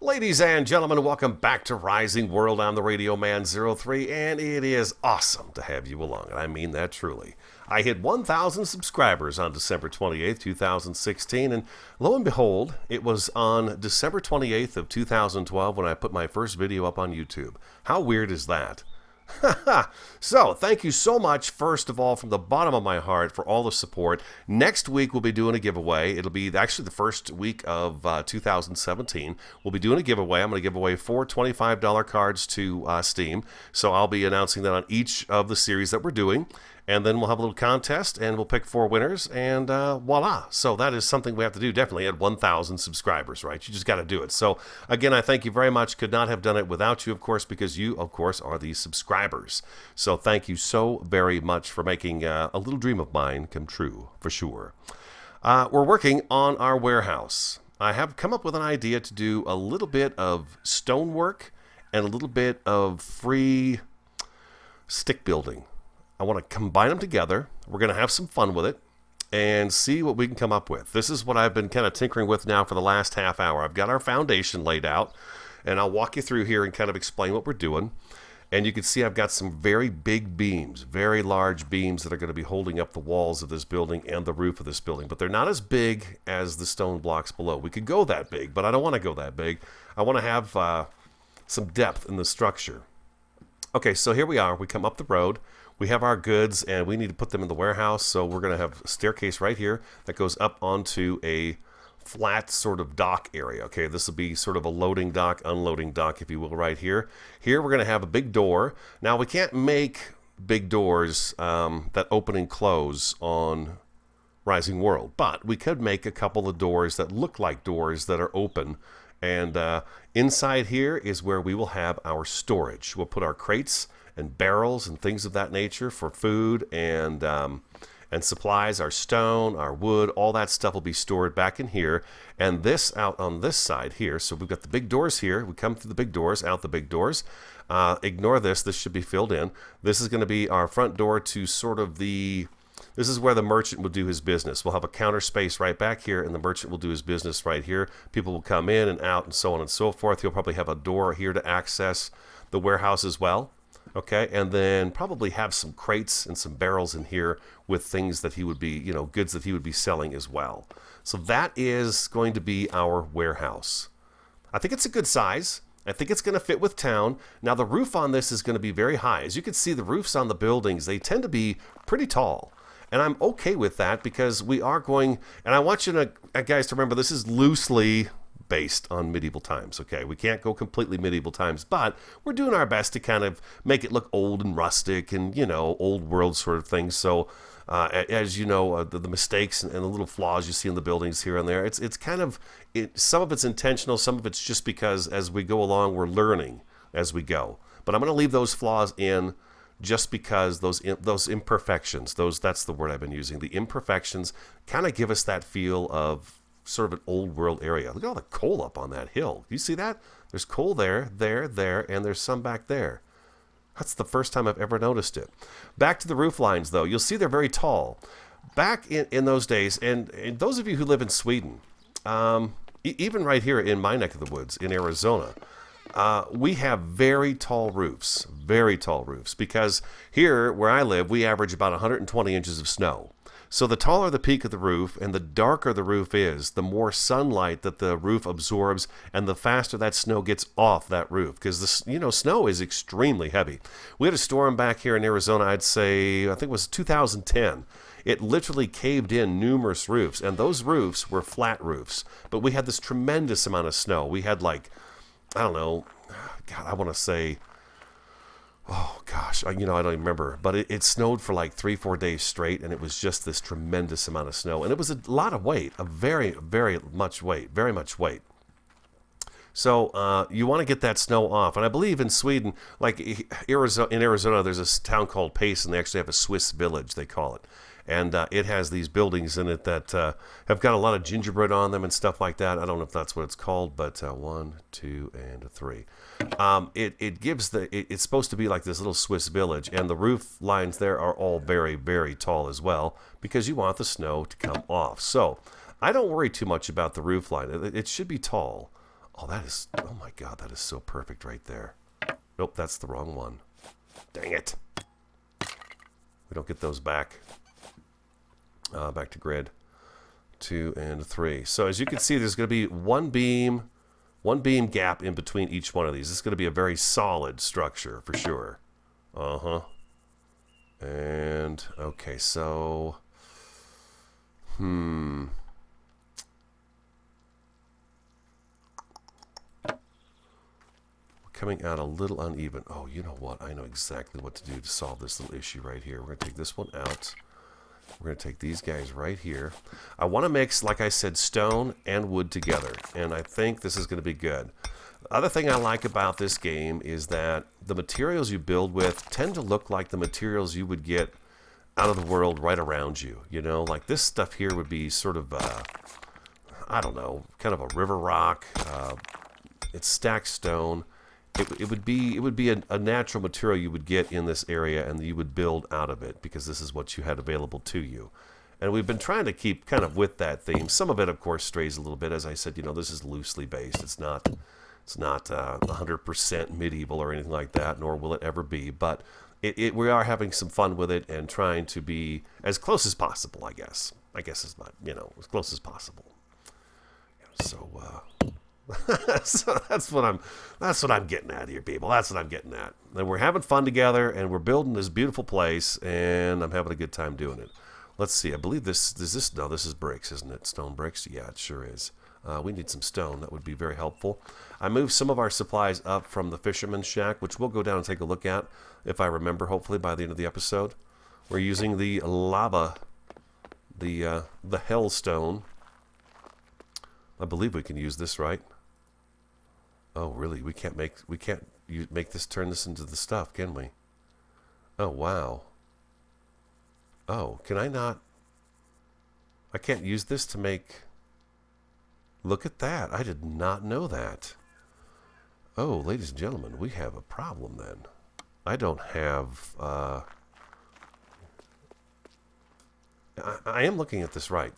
Ladies and gentlemen, welcome back to Rising World. I'm the Radio Man 03, and it is awesome to have you along, and I mean that truly. I hit 1,000 subscribers on December 28th, 2016, and lo and behold, it was on December 28th of 2012 when I put my first video up on YouTube. How weird is that? So, thank you so much, first of all, from the bottom of my heart for all the support. Next week, we'll be doing a giveaway. It'll be actually the first week of 2017. We'll be doing a giveaway. I'm going to give away 4 $25 cards to Steam. So, I'll be announcing that on each of the series that we're doing. And then we'll have a little contest, and we'll pick 4 winners, and voila. So that is something we have to do definitely at 1,000 subscribers, right? You just got to do it. So, again, I thank you very much. Could not have done it without you, of course, because you, of course, are the subscribers. So thank you so very much for making a little dream of mine come true, for sure. We're working on our warehouse. I have come up with an idea to do a little bit of stonework and a little bit of free stick building. I want to combine them together. We're going to have some fun with it and see what we can come up with. This is what I've been kind of tinkering with now for the last half hour. I've got our foundation laid out, and I'll walk you through here and kind of explain what we're doing. And you can see I've got some very big beams, very large beams that are going to be holding up the walls of this building and the roof of this building. But they're not as big as the stone blocks below. We could go that big, but I don't want to go that big. I want to have some depth in the structure. Okay, so here we are. We come up the road. We have our goods, and we need to put them in the warehouse, so we're going to have a staircase right here that goes up onto a flat sort of dock area. Okay, this will be sort of a loading dock, unloading dock, if you will, right here. Here we're going to have a big door. Now, we can't make big doors that open and close on Rising World, but we could make a couple of doors that look like doors that are open. And inside here is where we will have our storage. We'll put our crates and barrels and things of that nature for food and supplies, our stone, our wood, all that stuff will be stored back in here. And this out on this side here, so we've got the big doors here. We come through the big doors, out the big doors. Ignore this should be filled in. This is going to be our front door to sort of this is where the merchant will do his business. We'll have a counter space right back here, and the merchant will do his business right here. People will come in and out and so on and so forth. He'll probably have a door here to access the warehouse as well. Okay, and then probably have some crates and some barrels in here with things that he would be, goods that he would be selling as well. So that is going to be our warehouse. I think it's a good size. I think it's going to fit with town. Now, the roof on this is going to be very high. As you can see, the roofs on the buildings, they tend to be pretty tall. And I'm okay with that because we are going, and I want you guys to remember, this is loosely based on medieval times, okay? We can't go completely medieval times, but we're doing our best to kind of make it look old and rustic and, old world sort of things. So, as you know, the mistakes and the little flaws you see in the buildings here and there, it's kind of, some of it's intentional, some of it's just because as we go along, we're learning as we go. But I'm going to leave those flaws in just because those imperfections, that's the word I've been using, the imperfections kind of give us that feel of sort of an old world area. Look at all the coal up on that hill. You see that? There's coal there, and there's some back there. That's the first time I've ever noticed it. Back to the roof lines, though. You'll see they're very tall. Back in those days, and those of you who live in Sweden, even right here in my neck of the woods in Arizona, we have very tall roofs, because here where I live, we average about 120 inches of snow. So the taller the peak of the roof and the darker the roof is, the more sunlight that the roof absorbs and the faster that snow gets off that roof, because snow is extremely heavy. We had a storm back here in Arizona, I think it was 2010. It literally caved in numerous roofs, and those roofs were flat roofs. But we had this tremendous amount of snow. We had I don't know, God, I want to say, oh gosh, I don't even remember, but it snowed for like 3-4 days straight, and it was just this tremendous amount of snow, and it was a lot of weight, very much weight. So you want to get that snow off, and I believe in Sweden, like in Arizona, there's a town called Pace, and they actually have a Swiss village, they call it. And it has these buildings in it that have got a lot of gingerbread on them and stuff like that. I don't know if that's what it's called, but 1, 2, and 3. It's supposed to be like this little Swiss village, and the roof lines there are all very, very tall as well because you want the snow to come off. So I don't worry too much about the roof line. It should be tall. Oh, oh my God, that is so perfect right there. Nope, that's the wrong one. Dang it. We don't get those back. Back to grid. 2 and 3. So as you can see, there's going to be one beam gap in between each one of these. This is going to be a very solid structure for sure. And okay, so coming out a little uneven. Oh, you know what? I know exactly what to do to solve this little issue right here. We're going to take this one out. We're going to take these guys right here. I want to mix, like I said, stone and wood together, and I think this is going to be good. The other thing I like about this game is that the materials you build with tend to look like the materials you would get out of the world right around you. You know, like this stuff here would be sort of, I don't know, kind of a river rock. It's stacked stone. It would be a natural material you would get in this area, and you would build out of it because this is what you had available to you. And we've been trying to keep kind of with that theme. Some of it, of course, strays a little bit. As I said, you know, this is loosely based. It's not 100% medieval or anything like that, nor will it ever be. But we are having some fun with it and trying to be as close as possible, I guess. I guess it's not, you know, as close as possible. So, so that's what I'm getting at here, people. That's what I'm getting at. And we're having fun together, and we're building this beautiful place, and I'm having a good time doing it. Let's see. I believe this is bricks, isn't it? Stone bricks? Yeah, it sure is. We need some stone. That would be very helpful. I moved some of our supplies up from the fisherman's shack, which we'll go down and take a look at, if I remember, hopefully by the end of the episode. We're using the lava, the hell stone. I believe we can use this, right? Oh, really? We can't turn this into the stuff, can we? Oh, wow. Oh, can I not? I can't use this to make... Look at that. I did not know that. Oh, ladies and gentlemen, we have a problem then. I don't have... I am looking at this right.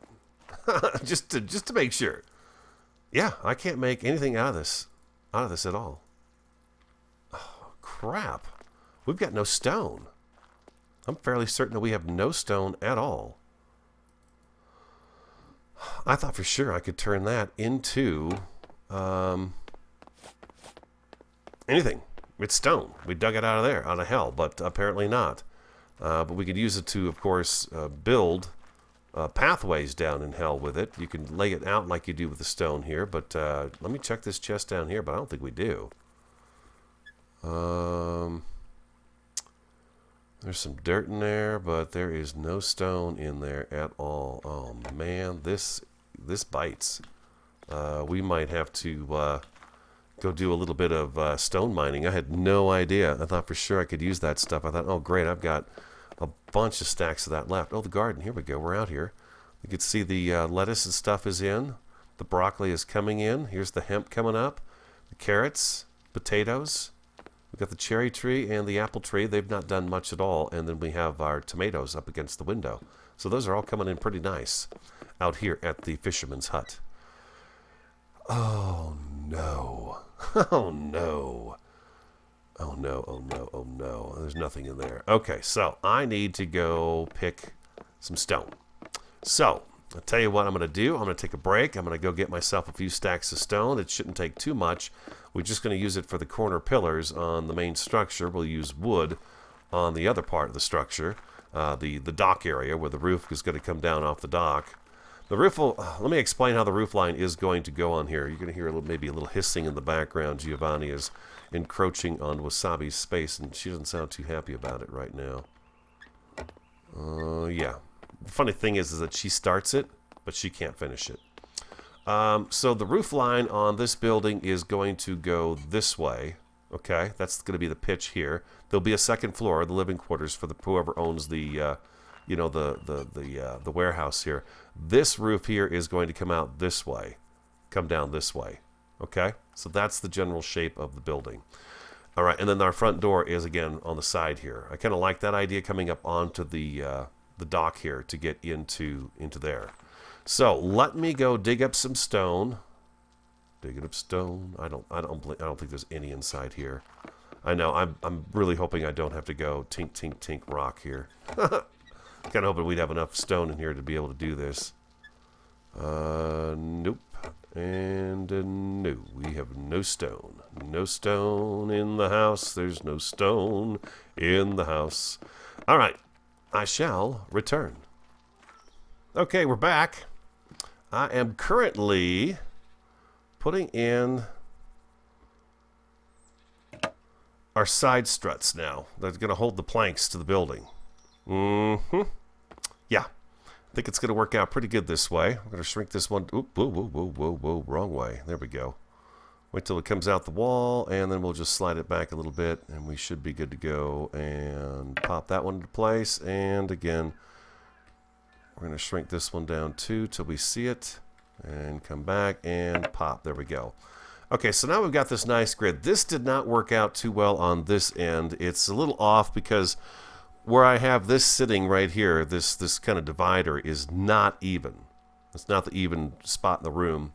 just to make sure. Yeah, I can't make anything out of this at all. Oh, crap. We've got no stone. I'm fairly certain that we have no stone at all. I thought for sure I could turn that into anything. It's stone. We dug it out of there, out of hell, but apparently not. But we could use it to, of course, build pathways down in hell with it. You can lay it out like you do with the stone here, but let me check this chest down here, but I don't think we do. There's some dirt in there, but there is no stone in there at all. Oh man, this bites. We might have to go do a little bit of stone mining. I had no idea. I thought for sure I could use that stuff. I thought, oh great, I've got a bunch of stacks of that left. Oh, the garden. Here we go. We're out here. You can see the lettuce and stuff is in. The broccoli is coming in. Here's the hemp coming up. The carrots, potatoes. We've got the cherry tree and the apple tree. They've not done much at all. And then we have our tomatoes up against the window. So those are all coming in pretty nice out here at the fisherman's hut. Oh, no. Oh, no. Oh, no, oh, no, oh, no. There's nothing in there. Okay, so I need to go pick some stone. So, I'll tell you what I'm going to do. I'm going to take a break. I'm going to go get myself a few stacks of stone. It shouldn't take too much. We're just going to use it for the corner pillars on the main structure. We'll use wood on the other part of the structure, the dock area where the roof is going to come down off the dock. The roof will, let me explain how the roof line is going to go on here. You're going to hear maybe a little hissing in the background. Giovanni is encroaching on Wasabi's space, and she doesn't sound too happy about it right now. Yeah. The funny thing is that she starts it, but she can't finish it. So the roof line on this building is going to go this way. Okay, that's going to be the pitch here. There'll be a second floor, the living quarters for whoever owns the, the warehouse here. This roof here is going to come out this way, come down this way. Okay, so that's the general shape of the building. All right, and then our front door is again on the side here. I kind of like that idea, coming up onto the dock here to get into there. So let me go dig up some stone. Digging up stone. I don't think there's any inside here. I know. I'm really hoping I don't have to go tink tink tink rock here. Kind of hoping we'd have enough stone in here to be able to do this. Nope. And no, we have no stone. No stone in the house. There's no stone in the house. All right. I shall return. Okay, we're back. I am currently putting in our side struts now. That's going to hold the planks to the building. Yeah. I think it's going to work out pretty good this way. I'm going to shrink this one. Oop, whoa, whoa, whoa, whoa, whoa, wrong way. There we go. Wait till it comes out the wall, and then we'll just slide it back a little bit, and we should be good to go. And pop that one into place. And again, we're going to shrink this one down too till we see it. And come back and pop. There we go. Okay, so now we've got this nice grid. This did not work out too well on this end. It's a little off because where I have this sitting right here, this kind of divider is not even. It's not the even spot in the room.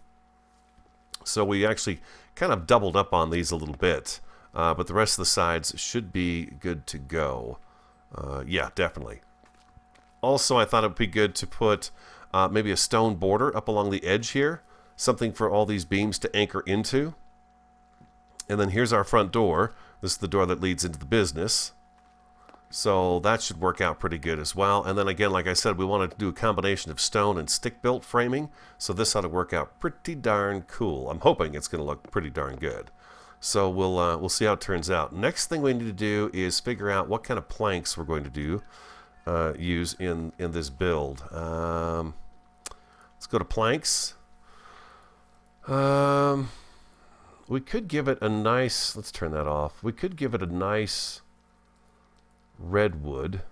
So we actually kind of doubled up on these a little bit. But the rest of the sides should be good to go. Yeah, definitely. Also, I thought it would be good to put maybe a stone border up along the edge here. Something for all these beams to anchor into. And then here's our front door. This is the door that leads into the business. So that should work out pretty good as well. And then again, like I said, we wanted to do a combination of stone and stick-built framing. So this ought to work out pretty darn cool. I'm hoping it's going to look pretty darn good. So we'll see how it turns out. Next thing we need to do is figure out what kind of planks we're going to use in this build. Let's go to planks. We could give it a nice, let's turn that off. We could give it a nice redwood.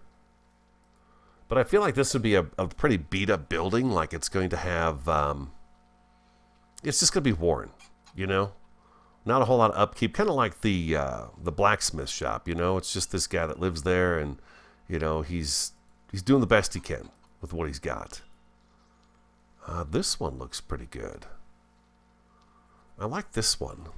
But I feel like this would be a pretty beat up building. Like it's going to have, it's just going to be worn, you know? Not a whole lot of upkeep. Kind of like the blacksmith shop, you know? It's just this guy that lives there and, you know, he's doing the best he can with what he's got. This one looks pretty good. I like this one.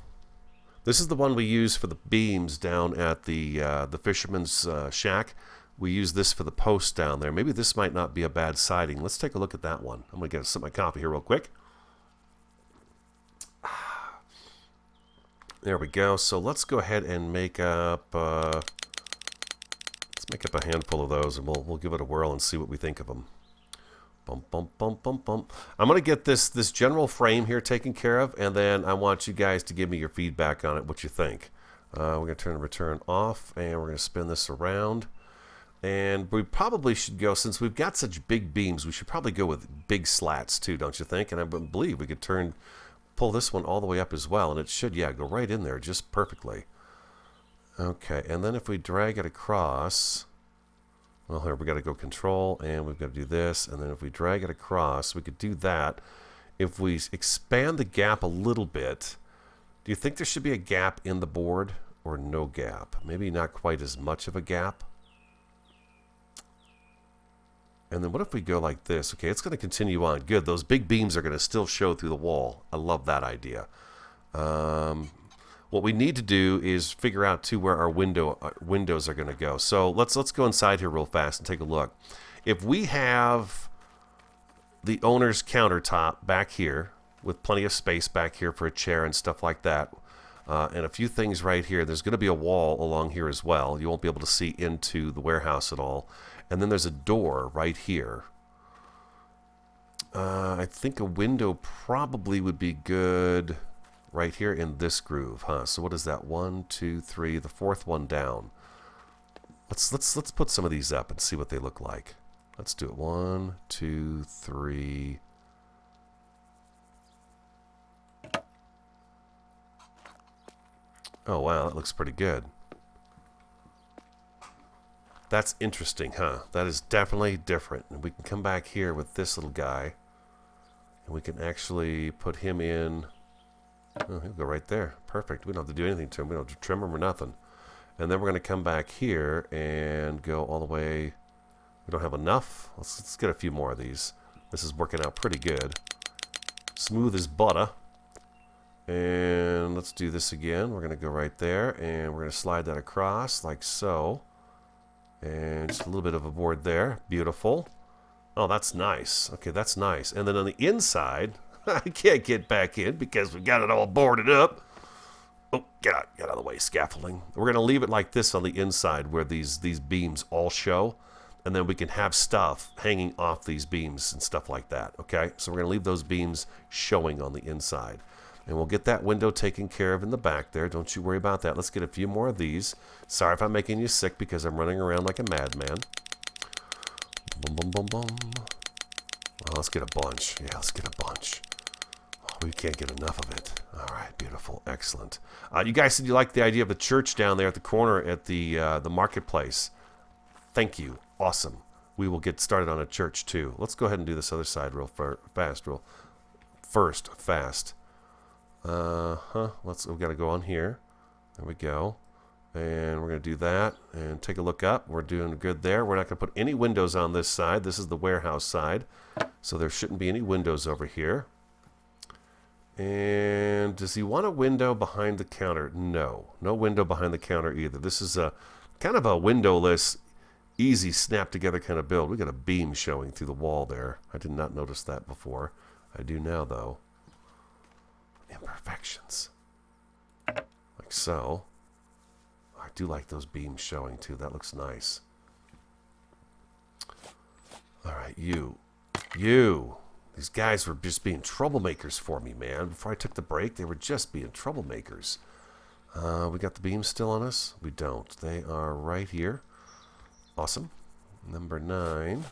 This is the one we use for the beams down at the fisherman's shack. We use this for the posts down there. Maybe this might not be a bad siding. Let's take a look at that one. I'm going to get sip my coffee here real quick. There we go. So let's go ahead and make up... let's make up a handful of those, and we'll give it a whirl and see what we think of them. Bump, bump, bump, bump, bump. I'm going to get this general frame here taken care of, and then I want you guys to give me your feedback on it, what you think. We're going to turn return off, and we're going to spin this around. And we probably should go, since we've got such big beams, we should probably go with big slats too, don't you think? And I believe we could pull this one all the way up as well, and it should, yeah, go right in there just perfectly. Okay, and then if we drag it across... Well, here we got to go control, and we've got to do this, and then if we drag it across, we could do that. If we expand the gap a little bit, do you think there should be a gap in the board or no gap? Maybe not quite as much of a gap. And then what if we go like this? Okay, it's going to continue on. Good, those big beams are going to still show through the wall. I love that idea. What we need to do is figure out too where our windows are going to go. So let's go inside here real fast and take a look. If we have the owner's countertop back here with plenty of space back here for a chair and stuff like that, and a few things right here, there's going to be a wall along here as well. You won't be able to see into the warehouse at all. And then there's a door right here. I think a window probably would be good. Right here in this groove, huh? So what is that? 1, 2, 3, the fourth one down. Let's put some of these up and see what they look like. Let's do it. 1, 2, 3. Oh wow, that looks pretty good. That's interesting, huh? That is definitely different. And we can come back here with this little guy, and we can actually put him in. Oh, he'll go right there. Perfect. We don't have to do anything to him. We don't have to trim him or nothing. And then we're going to come back here and go all the way. We don't have enough. Let's get a few more of these. This is working out pretty good. Smooth as butter. And let's do this again. We're going to go right there, and we're going to slide that across like so. And just a little bit of a board there. Beautiful. Oh, that's nice. Okay, that's nice. And then on the inside, I can't get back in because we've got it all boarded up. Oh, get out of the way, scaffolding. We're going to leave it like this on the inside where these beams all show. And then we can have stuff hanging off these beams and stuff like that, okay? So we're going to leave those beams showing on the inside. And we'll get that window taken care of in the back there. Don't you worry about that. Let's get a few more of these. Sorry if I'm making you sick because I'm running around like a madman. Boom, boom, boom, boom. Well, let's get a bunch. Yeah, let's get a bunch. Oh, we can't get enough of it. All right, beautiful. Excellent. You guys said you liked the idea of the church down there at the corner at the marketplace. Thank you. Awesome. We will get started on a church too. Let's go ahead and do this other side real fast. We've got to go on here. There we go. And we're going to do that and take a look up. We're doing good there. We're not going to put any windows on this side. This is the warehouse side. So there shouldn't be any windows over here. And does he want a window behind the counter? No. No window behind the counter either. This is a kind of a windowless, easy snap together kind of build. We got a beam showing through the wall there. I did not notice that before. I do now though. Imperfections. Like so. I do like those beams showing too. That looks nice. Alright, you. These guys were just being troublemakers for me, man. Before I took the break, they were just being troublemakers. We got the beams still on us? We don't. They are right here. Awesome. Number 9.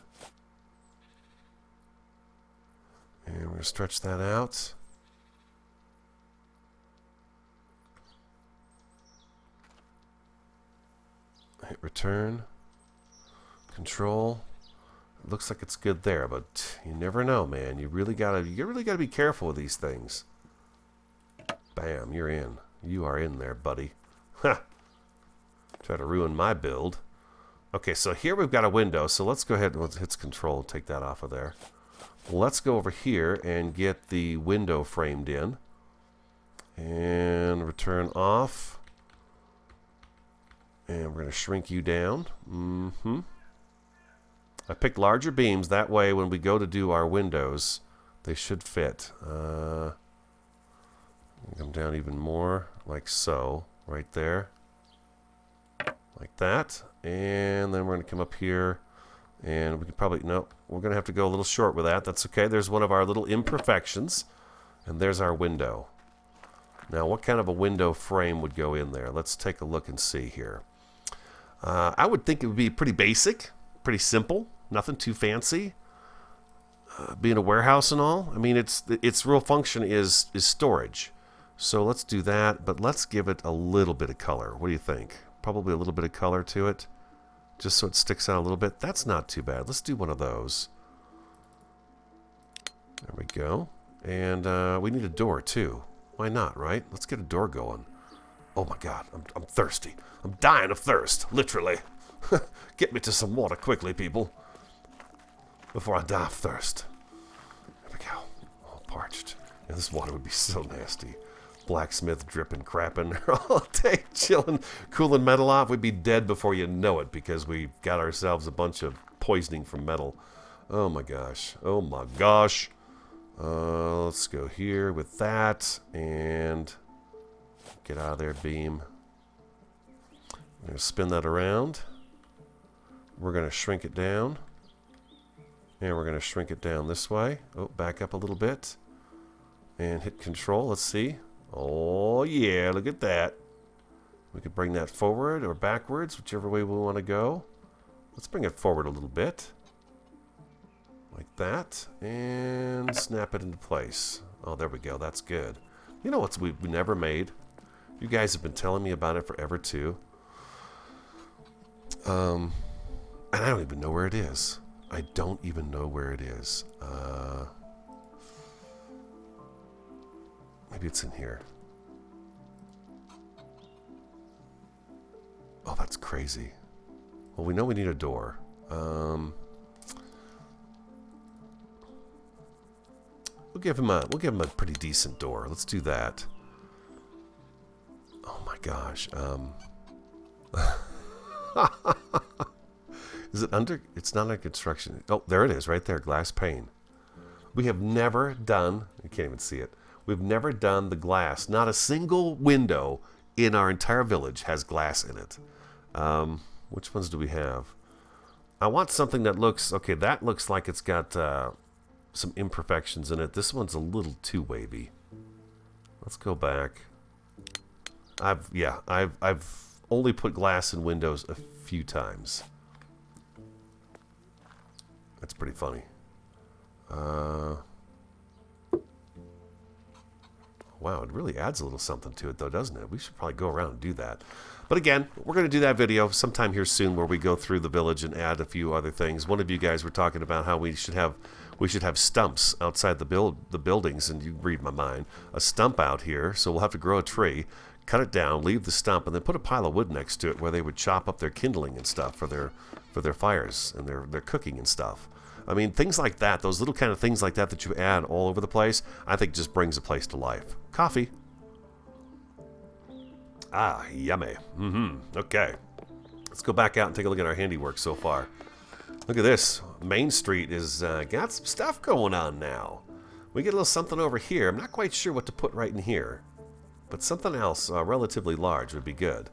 And we're going to stretch that out. Hit return. Control. It looks like it's good there, but you never know, man. You really gotta be careful with these things. Bam, you're in. You are in there, buddy. Ha! Try to ruin my build. Okay, so here we've got a window, so let's go ahead and hit control and take that off of there. Let's go over here and get the window framed in. And return off. And we're going to shrink you down. I picked larger beams. That way, when we go to do our windows, they should fit. Come down even more, like so. Right there. Like that. And then we're going to come up here. And we could probably... No, we're going to have to go a little short with that. That's okay. There's one of our little imperfections. And there's our window. Now, what kind of a window frame would go in there? Let's take a look and see here. I would think it would be pretty basic, pretty simple, nothing too fancy. Being a warehouse and all, I mean, its real function is storage. So let's do that, but let's give it a little bit of color. What do you think? Probably a little bit of color to it, just so it sticks out a little bit. That's not too bad. Let's do one of those. There we go. And we need a door too. Why not, right? Let's get a door going. Oh my God, I'm thirsty. I'm dying of thirst, literally. Get me to some water quickly, people. Before I die of thirst. There we go. All parched. Yeah, this water would be so nasty. Blacksmith dripping, crapping all day, chilling, cooling metal off. We'd be dead before you know it because we got ourselves a bunch of poisoning from metal. Oh my gosh. Oh my gosh. Let's go here with that and get out of there, beam. I'm going to spin that around. We're going to shrink it down. And we're going to shrink it down this way. Oh, back up a little bit. And hit control. Let's see. Oh, yeah, look at that. We could bring that forward or backwards, whichever way we want to go. Let's bring it forward a little bit. Like that. And snap it into place. Oh, there we go. That's good. You know what we've never made? You guys have been telling me about it forever, too. And I don't even know where it is. I don't even know where it is. Maybe it's in here. Oh, that's crazy. Well, we know we need a door. We'll give him a pretty decent door. Let's do that. gosh. Is it under? It's not under construction. Oh, there it is, right there. Glass pane. We have never done. You can't even see it. We've never done the glass. Not a single window in our entire village has glass in it. Which ones do we have? I want something that looks... Okay, that looks like it's got some imperfections in it. This one's a little too wavy. Let's go back. I've only put glass in windows a few times. That's pretty funny. Wow, it really adds a little something to it, though, doesn't it? We should probably go around and do that. But again, we're going to do that video sometime here soon where we go through the village and add a few other things. One of you guys were talking about how we should have stumps outside the buildings, and you read my mind. A stump out here, so we'll have to grow a tree, cut it down, leave the stump, and then put a pile of wood next to it where they would chop up their kindling and stuff for their fires and their cooking and stuff. I mean, things like that, those little kind of things like that that you add all over the place, I think just brings a place to life. Coffee. Ah, yummy. Okay. Let's go back out and take a look at our handiwork so far. Look at this. Main Street is got some stuff going on now. We get a little something over here. I'm not quite sure what to put right in here, but something else relatively large would be good.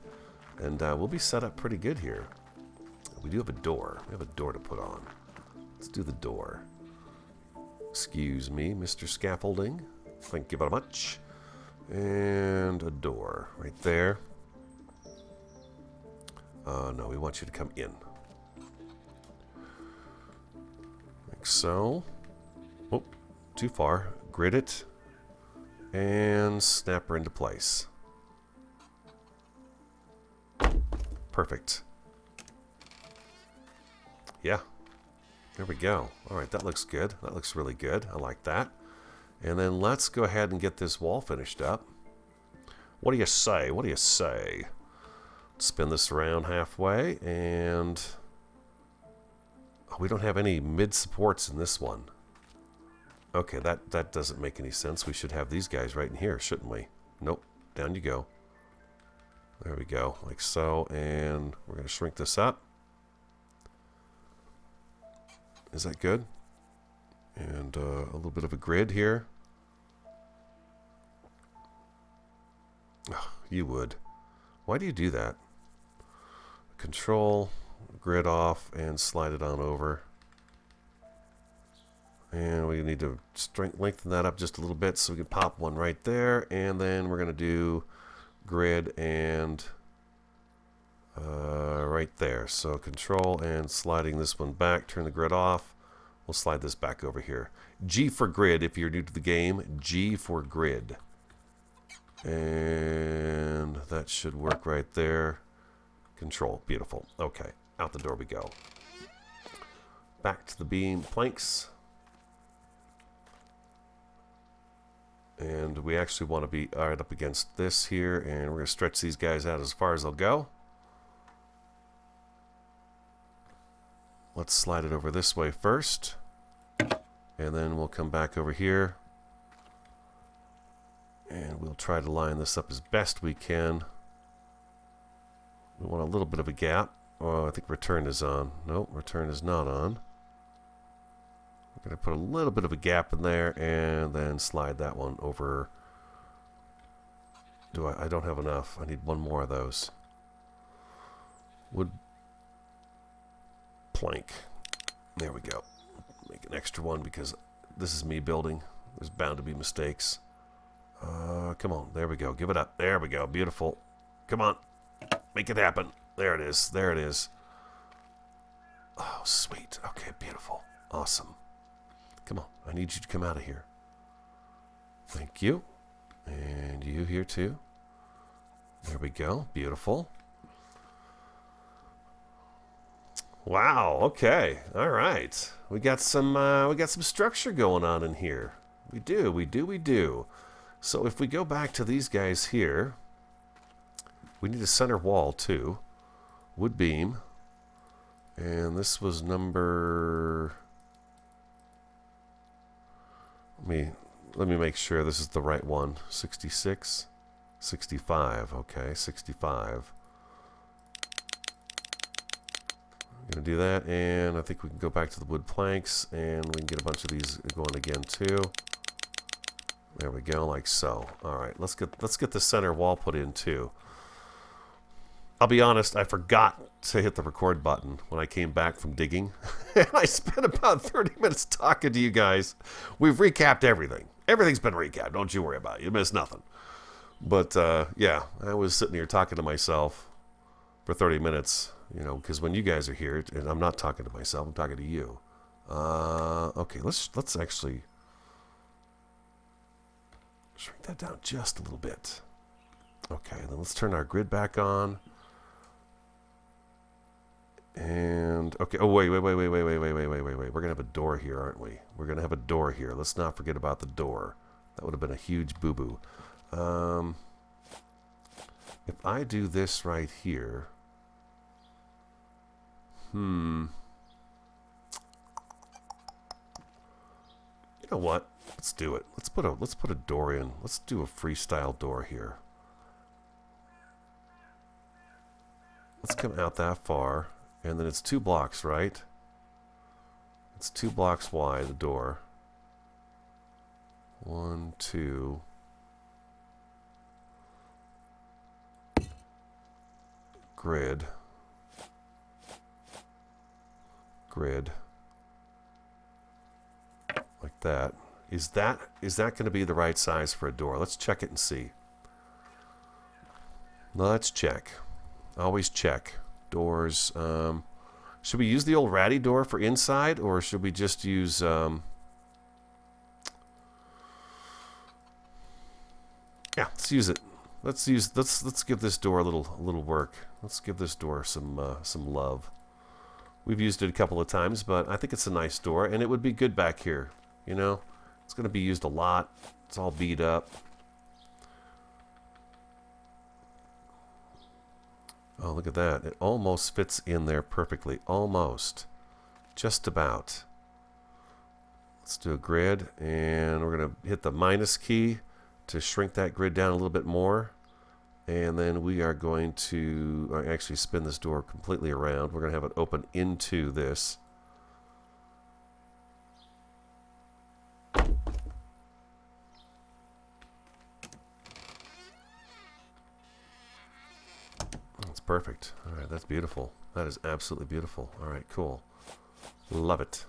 And we'll be set up pretty good here. We do have a door. We have a door to put on. Let's do the door. Excuse me, Mr. Scaffolding. Thank you very much. And a door right there. No, we want you to come in. Like so. Oh, too far. Grid it. And snap her into place. Perfect. Yeah. There we go. All right, that looks good. That looks really good. I like that. And then let's go ahead and get this wall finished up. What do you say? What do you say? Spin this around halfway, and oh, we don't have any mid supports in this one. Okay, that doesn't make any sense. We should have these guys right in here, shouldn't we? Nope. Down you go. There we go, like so. And we're going to shrink this up. Is that good? And a little bit of a grid here. Oh, you would. Why do you do that? Control, grid off, and slide it on over. And we need to lengthen that up just a little bit so we can pop one right there. And then we're going to do grid and right there. So control and sliding this one back, turn the grid off. We'll slide this back over here. G for grid if you're new to the game. G for grid. And that should work right there. Control. Beautiful. Okay. Out the door we go. Back to the beam planks. And we actually want to be right up against this here. And we're going to stretch these guys out as far as they'll go. Let's slide it over this way first. And then we'll come back over here. And we'll try to line this up as best we can. We want a little bit of a gap. Oh, I think return is on. Nope, return is not on. We're going to put a little bit of a gap in there and then slide that one over. I don't have enough. I need one more of those. Wood plank. There we go. Make an extra one because this is me building. There's bound to be mistakes. Come on. There we go. Give it up. There we go. Beautiful. Come on. Make it happen. There it is. There it is. Oh, sweet. Okay, beautiful. Awesome. Come on. I need you to come out of here. Thank you. And you here too. There we go. Beautiful. Wow, okay. All right. We got some structure going on in here. We do. So if we go back to these guys here, we need a center wall too. Wood beam. And this was number... Let me make sure this is the right one. 66, 65. Okay, 65. I'm going to do that, and I think we can go back to the wood planks, and we can get a bunch of these going again too. There we go, like so. All right, let's get the center wall put in too. I'll be honest, I forgot to hit the record button when I came back from digging. And I spent about 30 minutes talking to you guys. We've recapped everything. Everything's been recapped. Don't you worry about it. You missed nothing. But, yeah, I was sitting here talking to myself for 30 minutes, you know, because when you guys are here, and I'm not talking to myself, I'm talking to you. Okay, let's actually shrink that down just a little bit. Okay, then let's turn our grid back on. And okay, oh wait. We're gonna have a door here, aren't we? We're gonna have a door here. Let's not forget about the door. That would have been a huge boo-boo. If I do this right here, you know what? Let's do it. Let's put a door in. Let's do a freestyle door here. Let's come out that far. And then it's 2 blocks, right? It's 2 blocks wide, the door. 1, 2. Grid. Like that. Is that going to be the right size for a door? Let's check it and see. Let's check. Always check. Doors. Should we use the old ratty door for inside, or should we just use yeah, let's use it. Let's give this door a little work. Let's give this door some love. We've used it a couple of times, but I think it's a nice door, and it would be good back here. You know, it's going to be used a lot. It's all beat up. Oh, look at that. It almost fits in there perfectly. Almost. Just about. Let's do a grid, and we're going to hit the minus key to shrink that grid down a little bit more. And then we are going to actually spin this door completely around. We're going to have it open into this. Perfect. All right, that's beautiful. That is absolutely beautiful. All right, cool. Love it.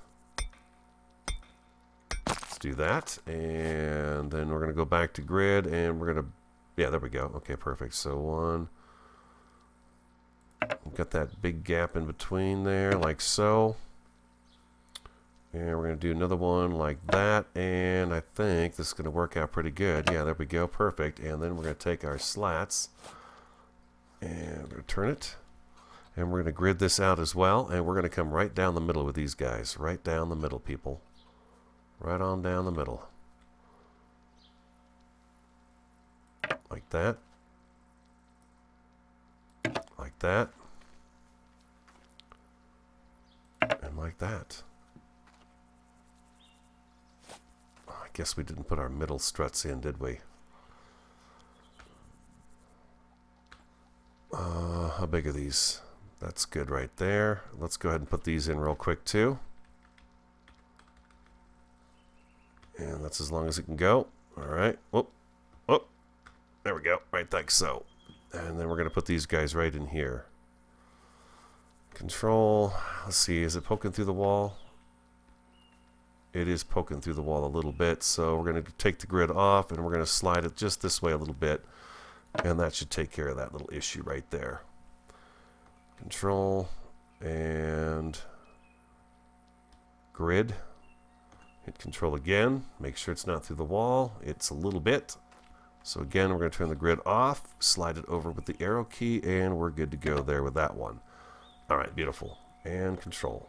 Let's do that, and then we're going to go back to grid, and we're going to, yeah, there we go. Okay, perfect. So one, we've got that big gap in between there, like so. And we're going to do another one like that, and I think this is going to work out pretty good. Yeah, there we go. Perfect. And then we're going to take our slats, and we're going to turn it, and we're going to grid this out as well, and we're going to come right down the middle with these guys. Right down the middle, people. Right on down the middle. Like that. Like that. And like that. I guess we didn't put our middle struts in, did we? How big are these? That's good right there. Let's go ahead and put these in real quick too. And that's as long as it can go. All right. Whoop. Whoop. There we go. Right like so. And then we're going to put these guys right in here. Control. Let's see. Is it poking through the wall? It is poking through the wall a little bit. So we're going to take the grid off, and we're going to slide it just this way a little bit. And that should take care of that little issue right there. Control and grid. Hit control again. Make sure it's not through the wall. It's a little bit. So again, we're going to turn the grid off, slide it over with the arrow key, and we're good to go there with that one. All right, beautiful. And control.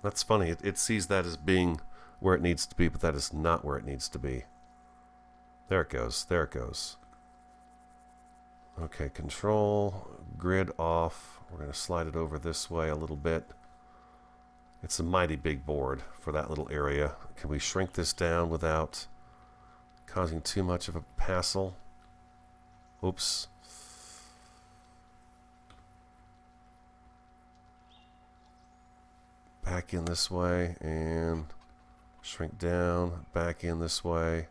That's funny. It sees that as being where it needs to be, but that is not where it needs to be. There it goes. There it goes. Okay, control, grid off. We're going to slide it over this way a little bit. It's a mighty big board for that little area. Can we shrink this down without causing too much of a hassle? Oops. Back in this way and shrink down, back in this way.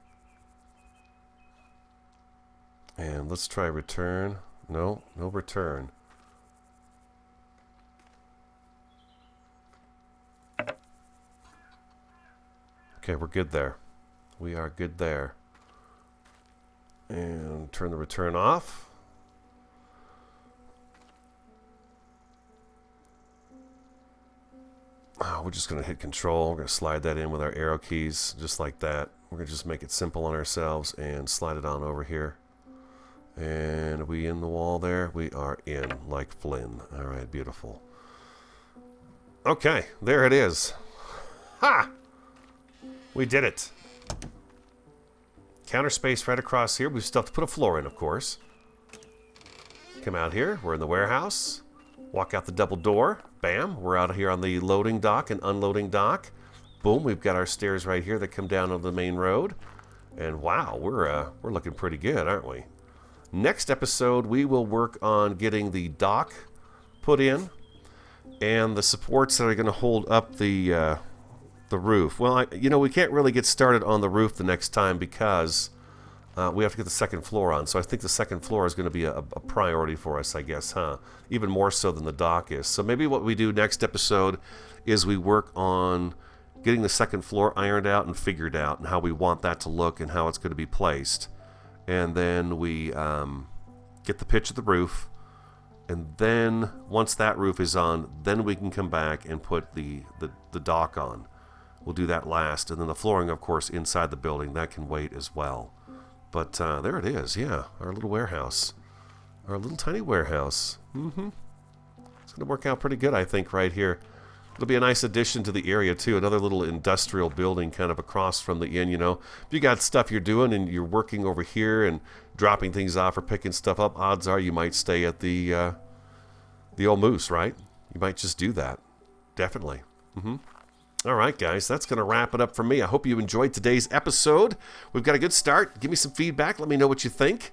And let's try return. No return. Okay, we're good there. We are good there. And turn the return off. We're just going to hit control. We're going to slide that in with our arrow keys, just like that. We're going to just make it simple on ourselves and slide it on over here. And are we in the wall there? We are in, like Flynn. All right, beautiful. Okay, there it is. Ha! We did it. Counter space right across here. We've still have to put a floor in, of course. Come out here. We're in the warehouse. Walk out the double door. Bam. We're out here on the loading dock and unloading dock. Boom. We've got our stairs right here that come down on the main road. And wow, we're looking pretty good, aren't we? Next episode, we will work on getting the dock put in and the supports that are going to hold up the roof. Well, we can't really get started on the roof the next time because we have to get the second floor on. So I think the second floor is going to be a priority for us, I guess, huh? Even more so than the dock is. So maybe what we do next episode is we work on getting the second floor ironed out and figured out and how we want that to look and how it's going to be placed. And then we get the pitch of the roof. And then once that roof is on, then we can come back and put the dock on. We'll do that last. And then the flooring, of course, inside the building, that can wait as well. But there it is, yeah, our little warehouse. Our little tiny warehouse. It's going to work out pretty good, I think, right here. It'll be a nice addition to the area, too. Another little industrial building kind of across from the inn, If you got stuff you're doing and you're working over here and dropping things off or picking stuff up, odds are you might stay at the old Moose, right? You might just do that. Definitely. All right, guys, that's going to wrap it up for me. I hope you enjoyed today's episode. We've got a good start. Give me some feedback. Let me know what you think.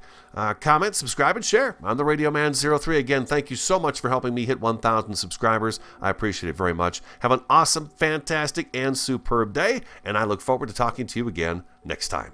Comment, subscribe, and share. I'm the Radio Man 03. Again, thank you so much for helping me hit 1,000 subscribers. I appreciate it very much. Have an awesome, fantastic, and superb day, and I look forward to talking to you again next time.